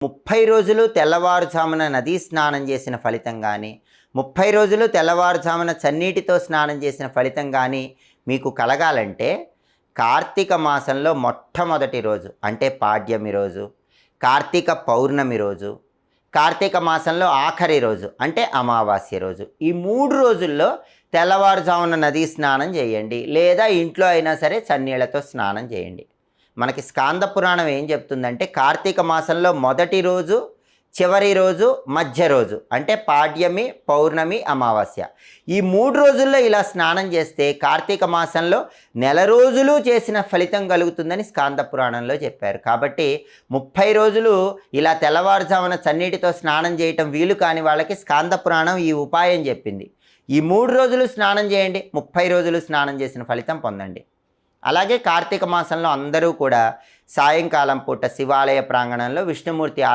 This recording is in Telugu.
30 రోజులు తెల్లవారుజామున నదీ స్నానం చేసిన ఫలితం కానీ, 30 రోజులు తెల్లవారుజామున చన్నీటితో స్నానం చేసిన ఫలితం కానీ మీకు కలగాలంటే కార్తీక మాసంలో మొట్టమొదటి రోజు అంటే పాడ్యమి రోజు, కార్తీక పౌర్ణమి రోజు, కార్తీక మాసంలో ఆఖరి రోజు అంటే అమావాస్య రోజు, ఈ 3 రోజుల్లో తెల్లవారుజామున నదీ స్నానం చేయండి, లేదా ఇంట్లో అయినా సరే చన్నీళ్లతో స్నానం చేయండి. మనకి స్కాంద పురాణం ఏం చెప్తుందంటే కార్తీక మాసంలో మొదటి రోజు, చివరి రోజు, మధ్య రోజు అంటే పాడ్యమి, పౌర్ణమి, అమావాస్య, ఈ 3 రోజుల్లో ఇలా స్నానం చేస్తే కార్తీక మాసంలో నెల రోజులు చేసిన ఫలితం కలుగుతుందని స్కాంద పురాణంలో చెప్పారు. కాబట్టి 30 రోజులు ఇలా తెల్లవారుజామున చన్నీటితో స్నానం చేయటం వీలు కాని వాళ్ళకి స్కాంద పురాణం ఈ ఉపాయం చెప్పింది. ఈ 3 రోజులు స్నానం చేయండి, 30 రోజులు స్నానం చేసిన ఫలితం పొందండి. అలాగే కార్తీక మాసంలో అందరూ కూడా సాయంకాలం పూట శివాలయ ప్రాంగణంలో విష్ణుమూర్తి